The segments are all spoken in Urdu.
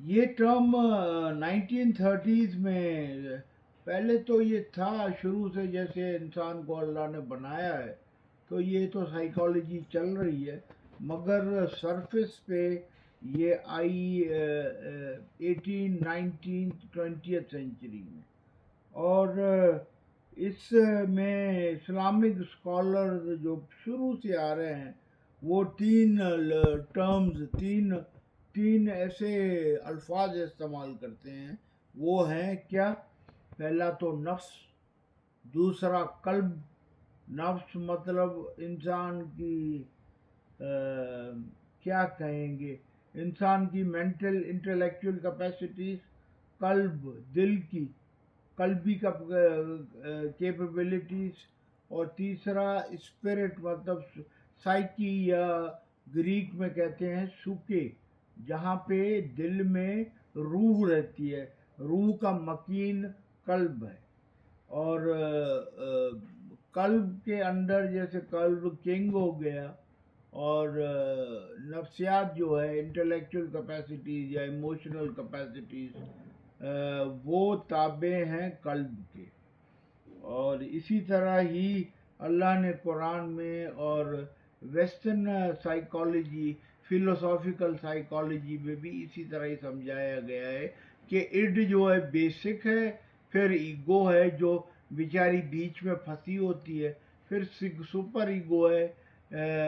یہ ٹرم 1930s میں پہلے تو یہ تھا شروع سے، جیسے انسان کو اللہ نے بنایا ہے تو یہ تو سائیکالوجی چل رہی ہے، مگر سرفس پہ یہ آئی 20th سینچری میں، اور اس میں اسلامک اسکالرز جو شروع سے آ رہے ہیں وہ تین ٹرمز، تین ایسے الفاظ استعمال کرتے ہیں، وہ ہیں کیا؟ پہلا تو نفس، دوسرا قلب، نفس مطلب انسان کی کیا کہیں گے، انسان کی مینٹل انٹلیکچوئل کیپیسٹیز، قلب دل کی قلبی کیپیبلٹیز، اور تیسرا اسپرٹ مطلب سائیکی، یا گریک میں کہتے ہیں سوکے، جہاں پہ دل میں روح رہتی ہے، روح کا مکین قلب ہے، اور قلب کے اندر جیسے قلب کنگ ہو گیا، اور نفسیات جو ہے انٹلیکچوئل کیپیسٹیز یا ایموشنل کیپیسٹیز وہ تابع ہیں قلب کے، اور اسی طرح ہی اللہ نے قرآن میں اور ویسٹرن سائیکالوجی، فلوسافیکل سائیکالوجی میں بھی اسی طرح ہی سمجھایا گیا ہے کہ اڈ جو ہے بیسک ہے، پھر ایگو ہے جو بیچاری بیچ میں پھنسی ہوتی ہے، پھر سپر ایگو ہے،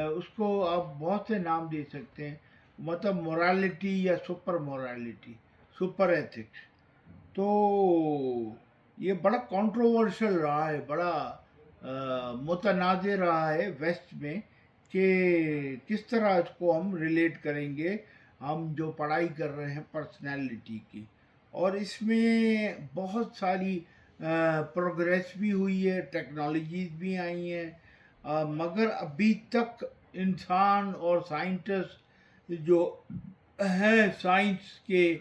اس کو آپ بہت سے نام دے سکتے ہیں، مطلب مورالٹی یا سپر مورالٹی، سپر ایتھکس۔ تو یہ بڑا کنٹروورشل رہا ہے، بڑا متنازع رہا ہے ویسٹ میں کہ کس طرح اس کو ہم ریلیٹ کریں گے، ہم جو پڑھائی کر رہے ہیں پرسنالٹی کی، اور اس میں بہت ساری پروگریس بھی ہوئی ہے، ٹیکنالوجیز بھی آئی ہیں، مگر ابھی تک انسان اور سائنٹسٹ جو ہیں، سائنس کے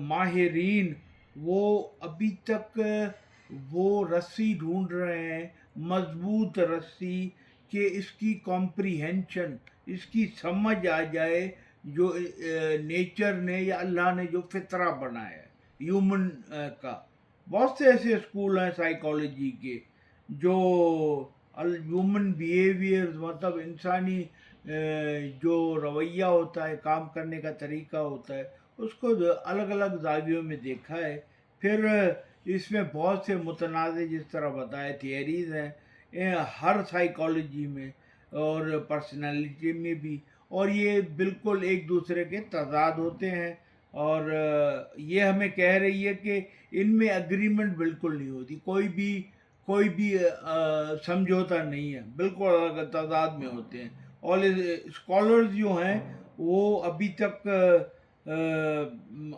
ماہرین، وہ ابھی تک وہ رسی ڈھونڈ رہے ہیں، مضبوط رسی، کہ اس کی کمپریہنشن، اس کی سمجھ آ جائے جو نیچر نے یا اللہ نے جو فطرہ بنایا ہے ہیومن کا۔ بہت سے ایسے اسکول ہیں سائیکالوجی کے جو ہیومن بیہیویئر، مطلب انسانی جو رویہ ہوتا ہے، کام کرنے کا طریقہ ہوتا ہے، اس کو الگ الگ زاویوں میں دیکھا ہے۔ پھر اس میں بہت سے متنازع، جس طرح بتائے، تھیئریز ہیں ہر سائیکالوجی میں اور پرسنالٹی میں بھی، اور یہ بالکل ایک دوسرے کے تضاد ہوتے ہیں، اور یہ ہمیں کہہ رہی ہے کہ ان میں اگریمنٹ بالکل نہیں ہوتی، کوئی بھی سمجھوتا نہیں ہے، بالکل الگ تضاد میں ہوتے ہیں، اور اسکالرز جو ہیں وہ ابھی تک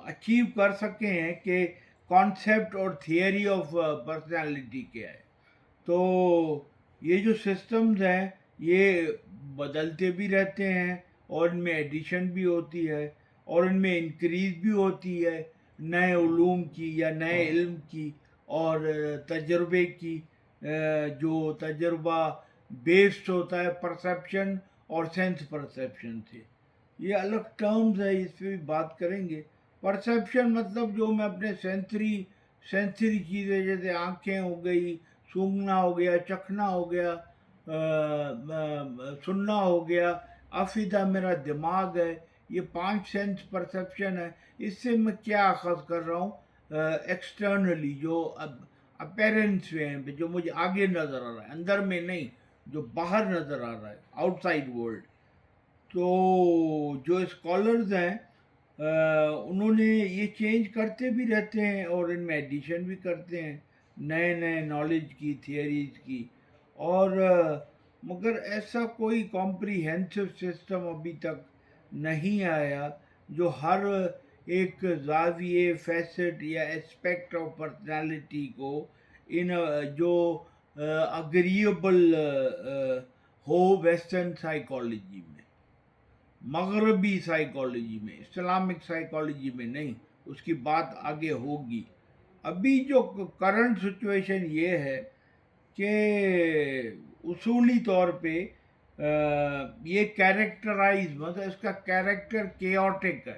اچیو کر سکے ہیں کہ کانسیپٹ اور تھیوری آف پرسنالٹی کیا ہے۔ تو یہ جو سسٹمز ہیں یہ بدلتے بھی رہتے ہیں، اور ان میں ایڈیشن بھی ہوتی ہے، اور ان میں انکریز بھی ہوتی ہے نئے علوم کی یا نئے علم کی، اور تجربے کی، جو تجربہ بیسڈ ہوتا ہے پرسیپشن اور سینس پرسیپشن سے۔ یہ الگ ٹرمز ہے، اس پہ بھی بات کریں گے۔ پرسیپشن مطلب جو میں اپنے سینسری چیزیں، جیسے آنکھیں ہو گئی، سونگھنا ہو گیا، چکھنا ہو گیا، سننا ہو گیا، افیدہ میرا دماغ ہے، یہ 5 سینس پرسیپشن ہے۔ اس سے میں کیا اخذ کر رہا ہوں؟ ایکسٹرنلی جو اپیرنس میں ہیں، جو مجھے آگے نظر آ رہا ہے، اندر میں نہیں، جو باہر نظر آ رہا ہے، آؤٹ سائڈ ورلڈ۔ تو جو اسکالرز ہیں انہوں نے یہ چینج کرتے بھی رہتے ہیں، اور ان میں ایڈیشن بھی کرتے ہیں نئے نالج کی، تھیئریز کی، اور مگر ایسا کوئی کمپریہنسو سسٹم ابھی تک نہیں آیا جو ہر ایک زاویے، فیسٹ یا اسپیکٹ آف پرسنالٹی کو ان جو اگریبل ہو ویسٹرن سائیکالوجی میں، مغربی سائیکالوجی میں، اسلامک سائیکالوجی میں نہیں، اس کی بات آگے ہوگی۔ ابھی جو کرنٹ سچویشن یہ ہے کہ اصولی طور پہ یہ کیریکٹرائز، مطلب اس کا کیریکٹر کیوٹک ہے،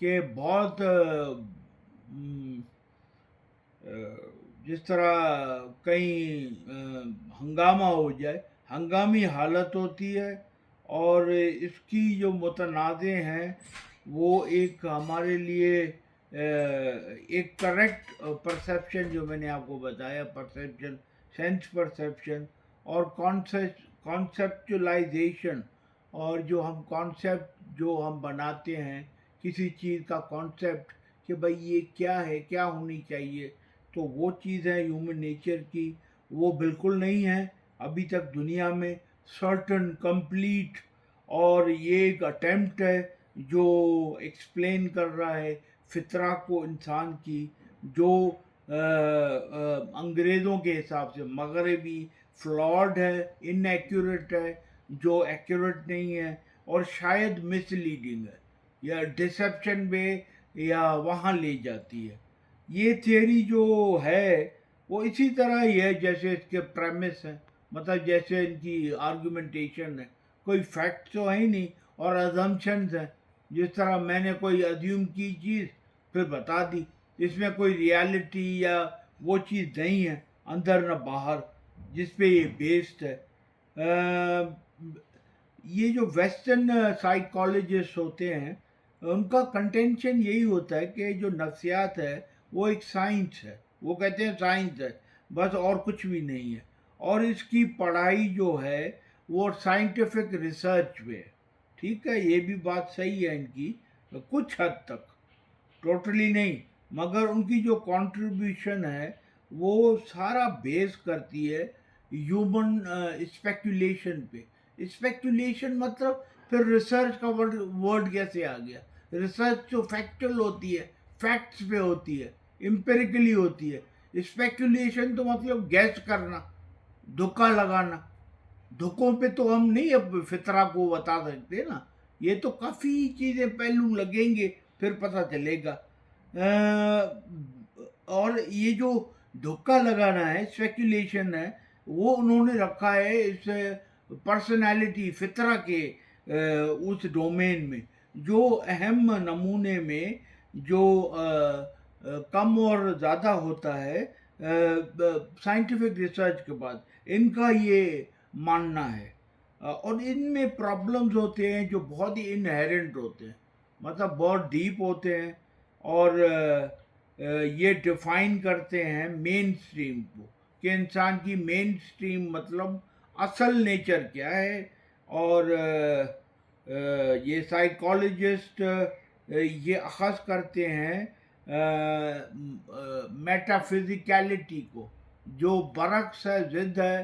کہ بہت جس طرح کہیں ہنگامہ ہو جائے، ہنگامی حالت ہوتی ہے، اور اس کی جو متنازع ہیں وہ ایک ہمارے لیے ایک کریکٹ پرسیپشن، جو میں نے آپ کو بتایا، پرسیپشن، سینس پرسیپشن، اور کانسیپچولائزیشن، اور جو ہم کانسیپٹ جو ہم بناتے ہیں کسی چیز کا کانسیپٹ کہ بھئی یہ کیا ہے، کیا ہونی چاہیے، تو وہ چیز ہے ہیومن نیچر کی، وہ بالکل نہیں ہے ابھی تک دنیا میں سرٹن کمپلیٹ. اور یہ ایک اٹیمپٹ ہے جو ایکسپلین کر رہا ہے فطرہ کو انسان کی، جو انگریزوں کے حساب سے مغربی فلاڈ ہے، ان ایکوریٹ ہے، جو ایکوریٹ نہیں ہے، اور شاید مس لیڈنگ ہے یا ڈسیپشن میں یا وہاں لے جاتی ہے. یہ تھیوری جو ہے وہ اسی طرح ہی ہے جیسے اس کے پریمس ہیں، مطلب جیسے ان کی آرگومنٹیشن ہے، کوئی فیکٹ تو ہے ہی نہیں، اور ازمپشنز ہیں. جس طرح میں نے کوئی ازیوم کی چیز پھر بتا دی، اس میں کوئی ریالٹی یا وہ چیز نہیں ہے اندر نہ باہر جس پہ یہ بیسڈ ہے. یہ جو ویسٹرن سائیکالوجسٹ ہوتے ہیں ان کا کنٹینشن یہی ہوتا ہے کہ جو نفسیات ہے وہ ایک سائنس ہے، وہ کہتے ہیں سائنس ہے بس، اور کچھ بھی نہیں ہے، اور اس کی پڑھائی جو ہے وہ سائنٹیفک ریسرچ پہ ہے. ٹھیک ہے، یہ بھی بات صحیح ہے ان کی کچھ حد تک، ٹوٹلی نہیں، مگر ان کی جو کنٹریبیوشن ہے وہ سارا بیس کرتی ہے ہیومن اسپیکولیشن پہ. اسپیکولیشن مطلب پھر ریسرچ کا ورڈ کیسے آ گیا؟ ریسرچ تو فیکچل ہوتی ہے، فیکٹس پہ ہوتی ہے، امپیریکلی ہوتی ہے. اسپیکولیشن تو مطلب گیس کرنا، دھکا لگانا. دھکوں پہ تو ہم نہیں اب فطرہ کو بتا سکتے نا، یہ تو کافی چیزیں پہلو لگیں گے پھر پتہ چلے گا. اور یہ جو دھکا لگانا ہے، اسپیکولیشن ہے، وہ انہوں نے رکھا ہے اس پرسنالٹی فطرہ کے اس ڈومین میں، جو اہم نمونے میں جو کم اور زیادہ ہوتا ہے سائنٹیفک ریسرچ کے بعد، ان کا یہ ماننا ہے. اور ان میں پرابلمز ہوتے ہیں جو بہت ہی انہیرنٹ ہوتے ہیں، مطلب بہت ڈیپ ہوتے ہیں، اور یہ ڈیفائن کرتے ہیں مین سٹریم کو، کہ انسان کی مین سٹریم مطلب اصل نیچر کیا ہے. اور یہ سائیکالوجسٹ یہ اخذ کرتے ہیں میٹا فزیکیلٹی کو، جو برعکس ہے، ضد ہے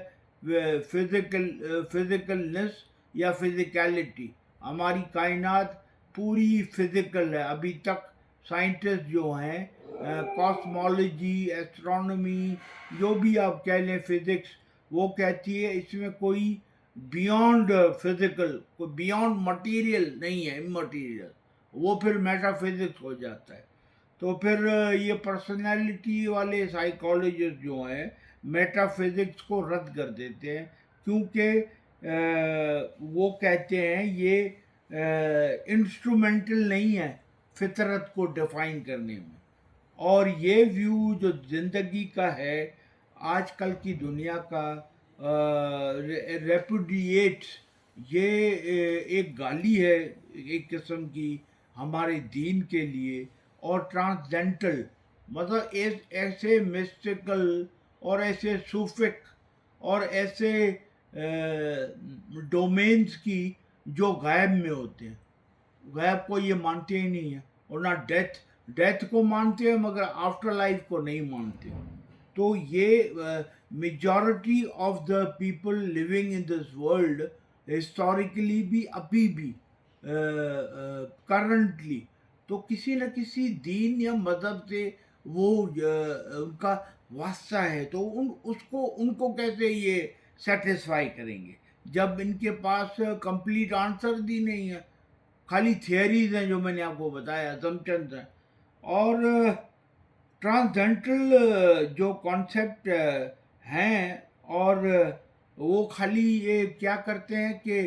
فزیکلنس یا فزیکیلٹی. ہماری کائنات پوری فزیکل ہے ابھی تک. سائنٹسٹ جو ہیں کاسمولوجی، ایسٹرونومی، جو بھی آپ کہہ لیں، فزکس، وہ کہتی ہے اس میں کوئی بیونڈ فزیکل، کوئی بیونڈ مٹیریل نہیں ہے، امٹیریل، وہ پھر میٹا فزکس ہو جاتا ہے. تو پھر یہ پرسنالٹی والے سائیکالوجسٹ جو ہیں میٹا فزکس کو رد کر دیتے ہیں، کیونکہ وہ کہتے ہیں یہ انسٹرومنٹل نہیں ہے فطرت کو ڈیفائن کرنے میں. اور یہ ویو جو زندگی کا ہے آج کل کی دنیا کا، ریپوڈیٹس، یہ ایک گالی ہے ایک قسم کی ہمارے دین کے لیے. اور ٹرانسڈینٹل مطلب ایسے مسٹیکل اور ایسے صوفک اور ایسے ڈومینز کی جو غیب میں ہوتے ہیں. غیب کو یہ مانتے ہی نہیں ہیں، اور نہ ڈیتھ کو مانتے ہیں، مگر آفٹر لائف کو نہیں مانتے. تو یہ majority of the people living in this world historically بھی، ابھی بھی کرنٹلی، تو کسی نہ کسی دین یا مذہب سے وہ ان کا واسطہ ہے. تو ان کو کیسے یہ سیٹسفائی کریں گے جب ان کے پاس کمپلیٹ آنسر بھی نہیں ہے، خالی تھیئریز ہیں جو میں نے آپ کو بتایا، assumptions ہیں. اور ٹرانسڈینٹل جو کانسیپٹ ہیں، اور وہ خالی یہ کیا کرتے ہیں کہ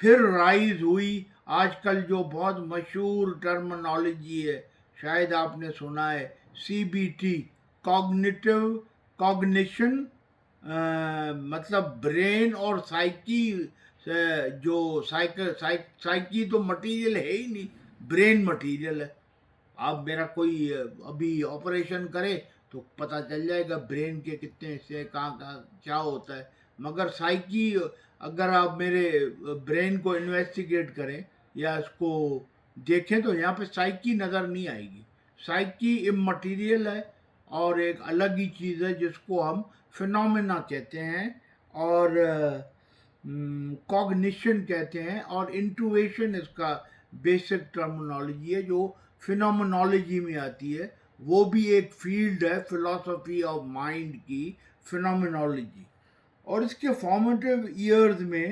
پھر رائز ہوئی آج کل جو بہت مشہور ٹرمنالوجی ہے، شاید آپ نے سنا ہے، CBT، کوگنیٹو کوگنیشن، مطلب برین اور سائیکی، جو سائیکی تو مٹیریل ہے ہی نہیں، برین مٹیریل ہے. آپ میرا کوئی ابھی آپریشن کرے تو پتہ چل جائے گا برین کے کتنے حصے، کہاں کہاں کیا ہوتا ہے. مگر سائیکی، اگر آپ میرے برین کو انویسٹیگیٹ کریں یا اس کو دیکھیں تو یہاں پہ سائیکی نظر نہیں آئے گی. سائیکی امٹیریل ہے اور ایک الگ ہی چیز ہے جس کو ہم فینومینا کہتے ہیں اور کوگنیشن کہتے ہیں، اور انٹویشن اس کا بیسک ٹرمنالوجی ہے جو فینومنالوجی میں آتی ہے. وہ بھی ایک فیلڈ ہے فلاسفی آف مائنڈ کی، فینومنالوجی. اور اس کے فارمیٹیو ایئرز میں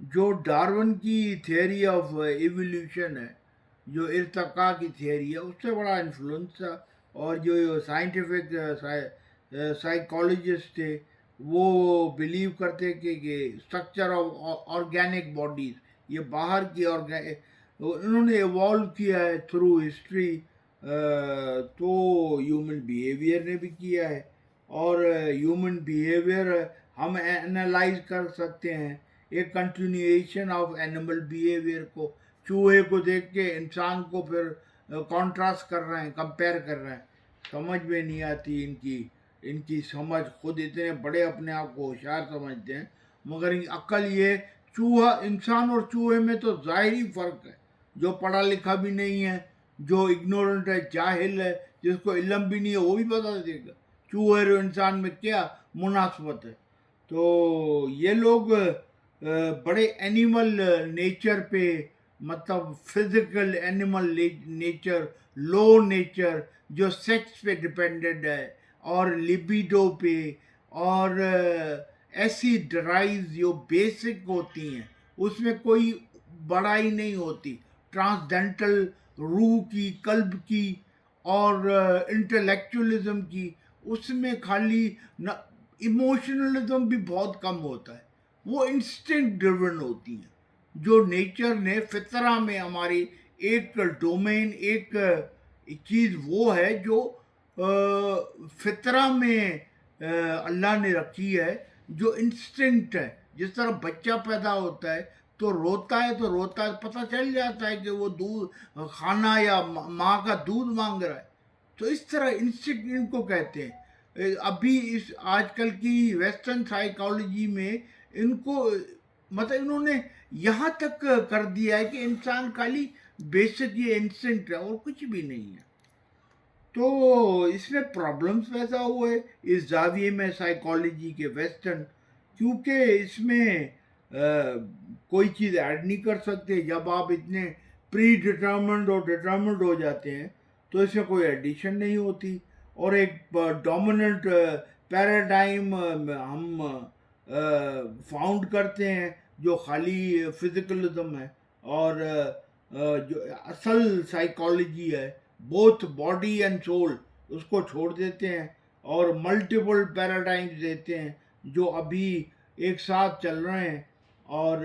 جو ڈارون کی تھیوری آف ایولیوشن ہے، جو ارتقاء کی تھیوری ہے، اس سے بڑا انفلوئنس تھا. اور جو سائنٹیفک سائیکالوجسٹ تھے وہ بلیو کرتے کہ اسٹرکچر آف آرگینک باڈیز، یہ باہر کی انہوں نے ایوالو کیا ہے تھرو ہسٹری. تو ہیومن بیہیویئر نے بھی کیا ہے، اور ہیومن بیہیویئر ہم اینالائز کر سکتے ہیں ایک کنٹینیویشن آف اینیمل بیہیویئر کو. چوہے کو دیکھ کے انسان کو پھر کانٹراسٹ کر رہے ہیں، کمپیئر کر رہے ہیں. سمجھ میں نہیں آتی ان کی سمجھ. خود اتنے بڑے اپنے آپ کو ہوشیار سمجھتے ہیں، مگر عقل یہ چوہا، انسان اور چوہے میں تو ظاہری فرق ہے. جو پڑھا لکھا بھی نہیں ہے، جو اگنورنٹ ہے، جاہل ہے، جس کو علم بھی نہیں ہے، وہ بھی بتا دے گا چوہے اور انسان میں کیا مناسبت ہے. تو یہ لوگ بڑے اینیمل نیچر پہ، مطلب فزیکل اینیمل نیچر، لو نیچر جو سیکس پہ ڈپینڈنٹ ہے، اور لیبیڈو پہ، اور ایسی ڈرائیوز جو بیسک ہوتی ہیں، اس میں کوئی بڑائی نہیں ہوتی، ٹرانسڈینٹل روح کی، قلب کی اور انٹلیکچولی کی. اس میں خالی ایموشنلزم بھی بہت کم ہوتا ہے. وہ انسٹنکٹ ڈریون ہوتی ہیں، جو نیچر نے فطرہ میں ہماری ایک ڈومین، ایک چیز وہ ہے جو فطرہ میں اللہ نے رکھی ہے، جو انسٹنکٹ ہے. جس طرح بچہ پیدا ہوتا ہے تو روتا ہے، پتہ چل جاتا ہے کہ وہ دودھ کھانا یا ماں کا دودھ مانگ رہا ہے. تو اس طرح انسٹنکٹ ان کو کہتے ہیں. ابھی اس آج کل کی ویسٹرن سائیکالوجی میں ان کو مطلب انہوں نے یہاں تک کر دیا ہے کہ انسان خالی بیسک یہ انسٹنکٹ ہے اور کچھ بھی نہیں ہے. تو اس میں پرابلمس پیدا ہوئے اس زاویے میں سائیکالوجی کے ویسٹرن، کیونکہ اس میں کوئی چیز ایڈ نہیں کر سکتے. جب آپ اتنے پری ڈٹرمنڈ اور ڈٹرمنڈ ہو جاتے ہیں تو اس میں کوئی ایڈیشن نہیں ہوتی. اور ایک ڈومیننٹ پیراڈائم ہم فاؤنڈ کرتے ہیں جو خالی فزیکلزم ہے، اور جو اصل سائیکالوجی ہے بوتھ باڈی اینڈ سول، اس کو چھوڑ دیتے ہیں اور ملٹیپل پیراڈائمز دیتے ہیں جو ابھی ایک ساتھ چل رہے ہیں. اور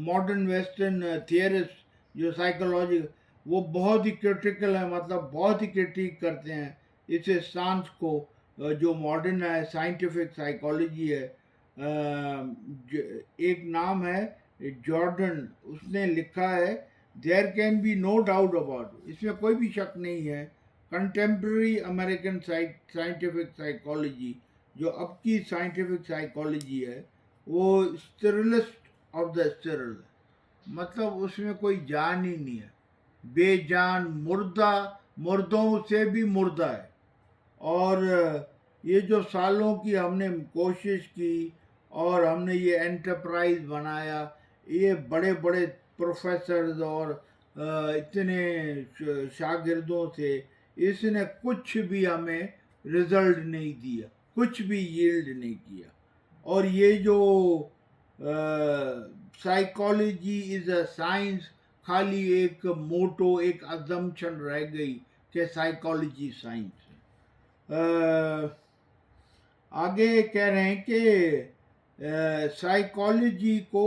ماڈرن ویسٹرن تھیئرسٹ جو سائیکالوجی، وہ بہت ہی کرٹیکل ہیں، مطلب بہت ہی کرٹیک کرتے ہیں اس اسٹانس کو جو ماڈرن ہے سائنٹیفک سائیکالوجی ہے. ایک نام ہے جارڈن، اس نے لکھا ہے there can be no doubt about, اس میں کوئی بھی شک نہیں ہے، کنٹمپرری امریکن سائنٹیفک سائیکالوجی، جو اب کی سائنٹیفک سائیکالوجی ہے، وہ اسٹرلسٹ آف دا اسٹرل، مطلب اس میں کوئی جان ہی نہیں ہے، بے جان، مردوں سے بھی مردہ ہے. اور یہ جو سالوں کی ہم نے کوشش کی اور ہم نے یہ انٹرپرائز بنایا، یہ بڑے بڑے پروفیسرز اور اتنے شاگردوں سے، اس نے کچھ بھی ہمیں رزلٹ نہیں دیا، کچھ بھی ییلڈ نہیں کیا. اور یہ جو سائیکالوجی از اے سائنس، خالی ایک موٹو، ایک ازمپشن رہ گئی کہ سائیکالوجی سائنس ہے. آگے کہہ رہے ہیں کہ سائیکالوجی کو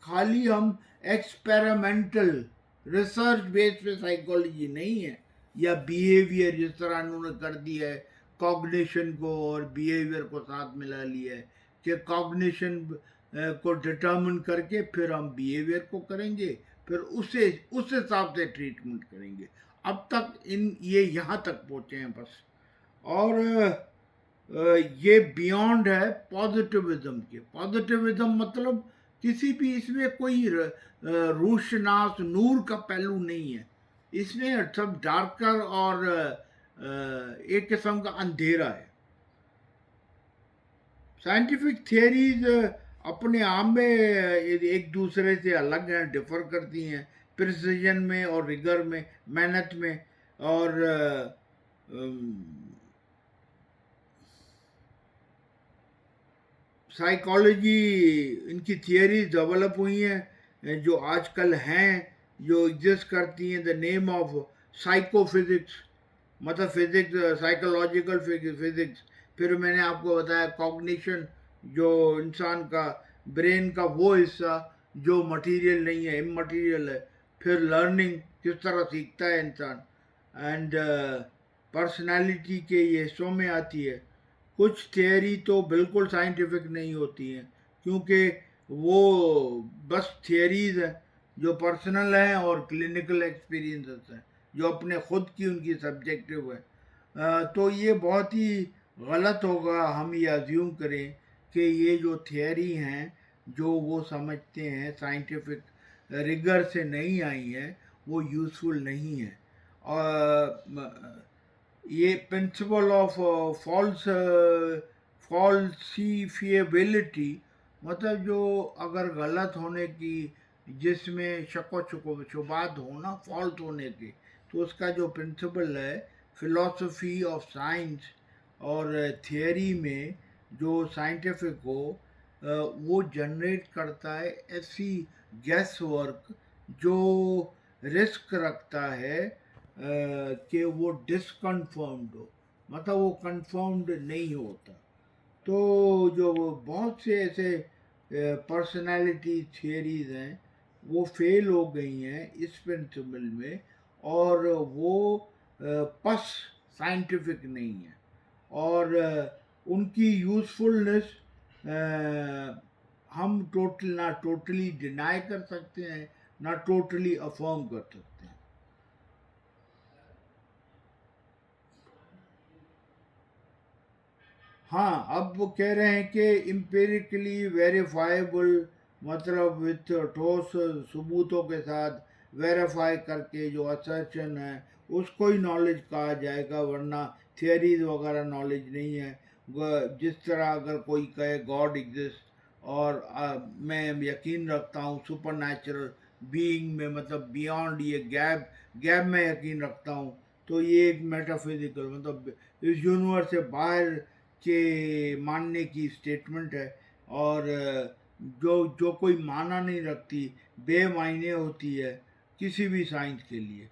خالی ہم ایکسپیریمنٹل ریسرچ بیس پہ سائیکالوجی نہیں ہے، یا بیہیویئر جس طرح انہوں نے کر دیا ہے، کوگنیشن کو اور بیہیویئر کو ساتھ ملا لیا ہے کہ کوگنیشن کو ڈٹرمن کر کے پھر ہم بیہیویئر کو کریں گے، پھر اس حساب سے ٹریٹمنٹ کریں گے۔ اب تک یہ یہاں تک پہنچے ہیں بس۔ اور یہ بیونڈ ہے پازیٹیوزم کے۔ پازیٹیوزم مطلب کسی بھی اس میں کوئی روشناس نور کا پہلو نہیں ہے، اس میں سب ڈارکر اور ایک قسم کا اندھیرا ہے۔ سائنٹیفک تھیوریز اپنے آپ میں ایک دوسرے سے الگ ہیں، ڈفر کرتی ہیں پریسیجن میں اور ریگر میں، محنت میں، اور سائیکالوجی ان کی تھیوریز ڈیولپ ہوئی ہیں جو آج کل ہیں، جو ایگزسٹ کرتی ہیں، دا نیم آف سائیکو فزکس، مطلب فزکس سائیکولوجیکل فزکس۔ پھر میں نے آپ کو بتایا کوگنیشن، جو انسان کا برین کا وہ حصہ جو مٹیریل نہیں ہے، اممٹیریل ہے۔ پھر لرننگ، کس طرح سیکھتا ہے انسان، اینڈ پرسنالٹی کے یہ حصوں میں آتی ہے۔ کچھ تھیوری تو بالکل سائنٹیفک نہیں ہوتی ہیں، کیونکہ وہ بس تھیوریز ہیں جو پرسنل ہیں اور کلینکل ایکسپیرینسز ہیں جو اپنے خود کی ان کی سبجیکٹیو ہے۔ تو یہ بہت ہی غلط ہوگا ہم یہ ازیوم کریں کہ یہ جو تھیوری ہیں جو وہ سمجھتے ہیں سائنٹیفک ریگر سے نہیں آئی ہیں، وہ یوزفل نہیں ہیں۔ اور یہ پرنسپل آف فالسیفیبلٹی، مطلب جو اگر غلط ہونے کی، جس میں شک و شبہات ہونا، فالٹ ہونے کے، تو اس کا جو پرنسپل ہے فلاسفی آف سائنس اور تھیوری میں جو سائنٹیفک ہو، وہ جنریٹ کرتا ہے ایسی گیس ورک جو رسک رکھتا ہے کہ وہ ڈسکنفرمڈ ہو، مطلب وہ کنفرمڈ نہیں ہوتا۔ تو جو بہت سے ایسے پرسنالٹی تھیوریز ہیں وہ فیل ہو گئی ہیں اس پرنسپل میں، اور وہ پس سائنٹیفک نہیں ہیں، اور ان کی یوزفلنس ہم نہ ٹوٹلی ڈینائی کر سکتے ہیں، نہ ٹوٹلی افرم کر سکتے ہیں۔ ہاں، اب وہ کہہ رہے ہیں کہ امپیریکلی ویریفائیبل، مطلب وتھ ٹھوس ثبوتوں کے ساتھ ویریفائی کر کے جو اسرشن ہے اس کو ہی نالج کہا جائے گا، ورنہ تھیوریز وغیرہ نالج نہیں ہے۔ جس طرح اگر کوئی کہے گاڈ ایگزسٹ، اور میں یقین رکھتا ہوں سپر نیچرل بینگ میں، مطلب بیانڈ یہ گیپ میں یقین رکھتا ہوں، تو یہ ایک میٹافزیکل، مطلب اس یونیورس سے باہر کے ماننے کی اسٹیٹمنٹ ہے، اور جو کوئی معنی نہیں رکھتی، بے معنی ہوتی ہے کسی بھی سائنس کے لیے۔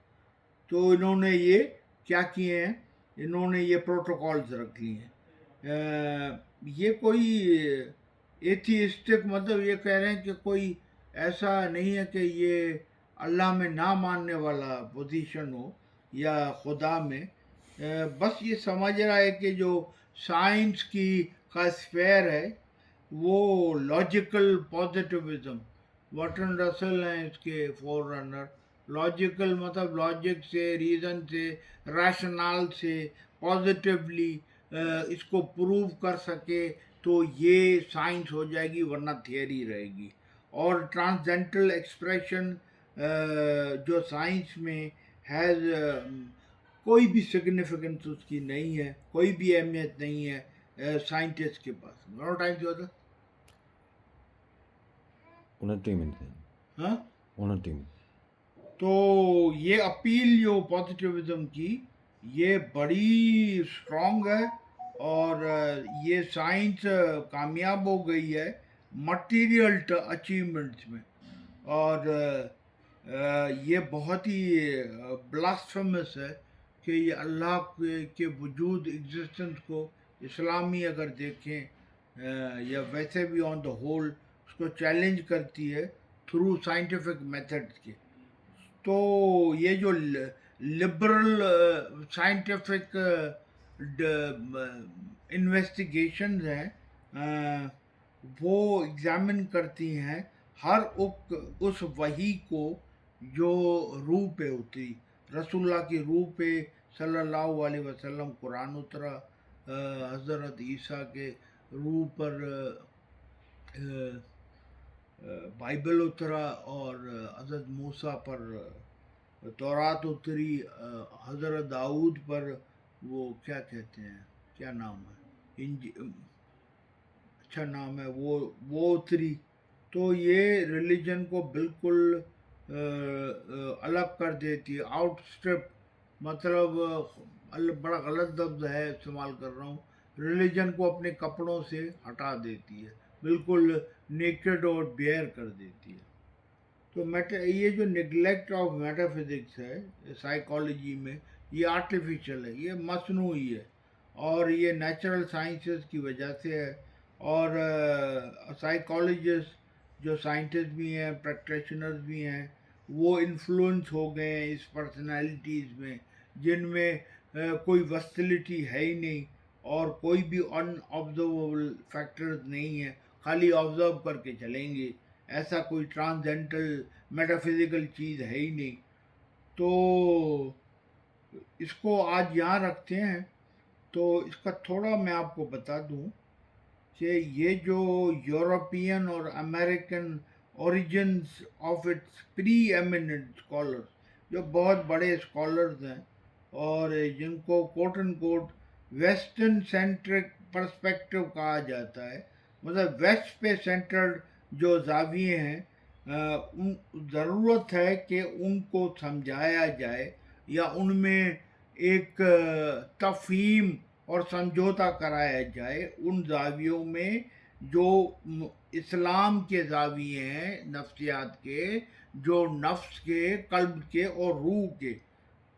تو انہوں نے یہ کیا کیے ہیں، انہوں نے یہ پروٹوکالز رکھ لیے ہیں۔ یہ کوئی ایتھیسٹک، مطلب یہ کہہ رہے ہیں کہ کوئی ایسا نہیں ہے کہ یہ اللہ میں نہ ماننے والا پوزیشن ہو یا خدا میں، بس یہ سمجھ رہا ہے کہ جو سائنس کی کا اسفیئر ہے وہ لاجیکل پازیٹیوزم، واٹن رسل ہیں اس کے فور رنر۔ لاجیکل مطلب لاجک سے، ریزن سے، ریشنال سے، پازیٹیولی اس کو پروو کر سکے تو یہ سائنس ہو جائے گی، ورنہ تھیوری رہے گی۔ اور ٹرانسجنٹل ایکسپریشن جو سائنس میں ہیز کوئی بھی سگنیفیکنس اس کی نہیں ہے، کوئی بھی اہمیت نہیں ہے سائنٹسٹ کے پاس۔ بڑا ٹائم سے ہوتا 29 منٹ ہیں، ہاں۔ 29 منٹ۔ تو یہ اپیل جو پازیٹیوزم کی، یہ بڑی اسٹرانگ ہے، اور یہ سائنس کامیاب ہو گئی ہے مٹیریل اچیومنٹس میں، اور یہ بہت ہی بلاسفیمس ہے کہ یہ اللہ کے وجود ایگزسٹنس کو، اسلامی اگر دیکھیں یا ویسے بھی آن دا ہول اس کو چیلنج کرتی ہے تھرو سائنٹیفک میتھڈ کے. تو یہ جو لبرل سائنٹیفک انویسٹیگیشنز ہیں وہ ایگزامن کرتی ہیں ہر اس وحی کو جو روح پہ اتری، رسول اللہ کی روح پہ صلی اللہ علیہ وسلم قرآن اترا، حضرت عیسیٰ کے روح پر بائبل اترا، اور حضرت موسیٰ پر تورات اتری، حضرت داؤد پر وہ کیا کہتے ہیں، کیا نام ہے، اچھا نام ہے، وہ اتری. تو یہ ریلیجن کو بالکل الگ کر دیتی ہے، آؤٹ اسٹرپ، مطلب بڑا غلط لفظ ہے استعمال کر رہا ہوں، ریلیجن کو اپنے کپڑوں سے ہٹا دیتی ہے، بالکل نیکڈ اور بیئر کر دیتی ہے. تو یہ جو نگلیکٹ آف میٹا فزکس ہے سائیکالوجی میں، یہ آرٹیفیشل ہے، یہ مصنوعی ہے، اور یہ نیچرل سائنسز کی وجہ سے ہے. اور سائیکالوجسٹ جو سائنٹسٹ بھی ہیں، پریکٹیشنرز بھی ہیں، وہ انفلوئنس ہو گئے ہیں اس پرسنالٹیز میں جن میں کوئی وسٹیلٹی ہے ہی نہیں، اور کوئی بھی ان آبزرویبل فیکٹرز نہیں ہیں، خالی آبزرو کر کے چلیں گے، ایسا کوئی ٹرانسینڈنٹل میٹافزیکل چیز ہے ہی نہیں. تو اس کو آج یہاں رکھتے ہیں. تو اس کا تھوڑا میں آپ کو بتا دوں کہ یہ جو یورپین اور American origins of its preeminent scholars, جو بہت بڑے اسکالرز ہیں اور جن کو quote end quote western centric perspective کہا جاتا ہے، مطلب ویسٹ پہ سینٹرڈ جو زاویے ہیں، ضرورت ہے کہ ان کو سمجھایا جائے یا ان میں ایک تفہیم اور سمجھوتا کرایا جائے ان زاویوں میں جو اسلام کے زاویے ہیں، نفسیات کے، جو نفس کے، قلب کے اور روح کے،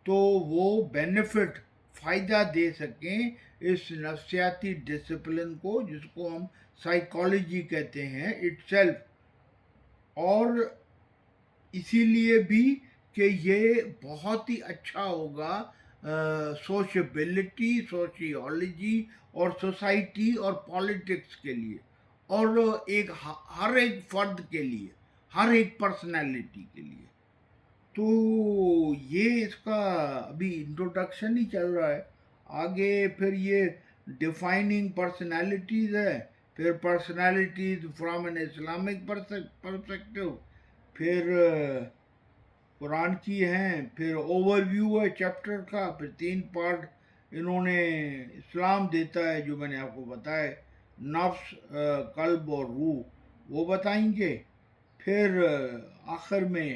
تو وہ بینیفٹ، فائدہ دے سکیں اس نفسیاتی ڈسپلن کو جس کو ہم سائیکالوجی کہتے ہیں اٹ سیلف. اور اسی لیے بھی کہ یہ بہت ہی اچھا ہوگا سوشیبلٹی، سوشیولوجی اور سوسائٹی اور پالیٹکس کے لیے، اور ہر ایک فرد کے لیے، ہر ایک پرسنالٹی کے لیے. تو یہ اس کا ابھی انٹروڈکشن ہی چل رہا ہے. آگے پھر یہ ڈیفائننگ پرسنالٹیز ہے، پھر personalities from an Islamic perspective, پھر قرآن کی ہیں، پھر اوور ویو ہے چیپٹر کا، پھر 3 پارٹ انہوں نے اسلام دیتا ہے جو میں نے آپ کو بتایا، نفس، قلب اور روح، وہ بتائیں گے. پھر آخر میں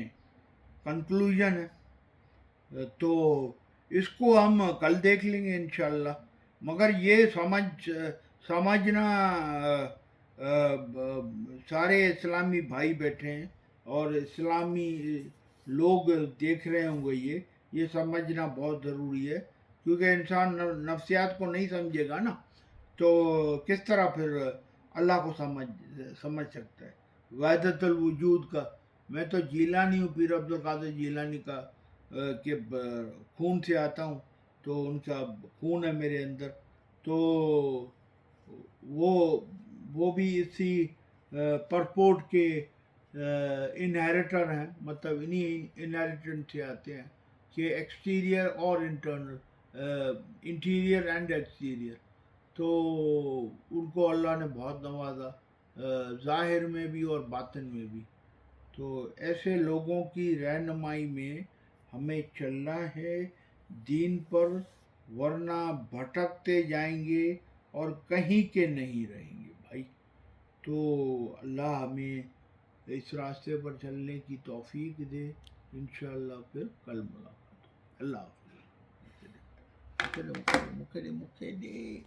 کنکلوژن ہے. تو اس کو ہم کل دیکھ لیں گے انشاءاللہ. مگر یہ سمجھنا، سارے اسلامی بھائی بیٹھے ہیں اور اسلامی لوگ دیکھ رہے ہوں گے، یہ سمجھنا بہت ضروری ہے، کیونکہ انسان نفسیات کو نہیں سمجھے گا نا تو کس طرح پھر اللہ کو سمجھ سکتا ہے، وحدت الوجود کا. میں تو جیلانی ہوں، پیر عبد القادر جیلانی کا کہ خون سے آتا ہوں، تو ان کا خون ہے میرے اندر. تو وہ بھی اسی پرپورٹ کے انہیریٹر ہیں، مطلب انہی انہیریٹنس سے آتے ہیں کہ ایکسٹیریئر اور انٹرنل، انٹیریئر اینڈ ایکسٹیریئر. تو ان کو اللہ نے بہت نوازا، ظاہر میں بھی اور باطن میں بھی. تو ایسے لوگوں کی رہنمائی میں ہمیں چلنا ہے دین پر، ورنہ بھٹکتے جائیں گے اور کہیں کے نہیں رہیں گے بھائی. تو اللہ ہمیں اس راستے پر چلنے کی توفیق دے. انشاءاللہ پھر کل ملاقات. اللہ حافظ. مکھے دے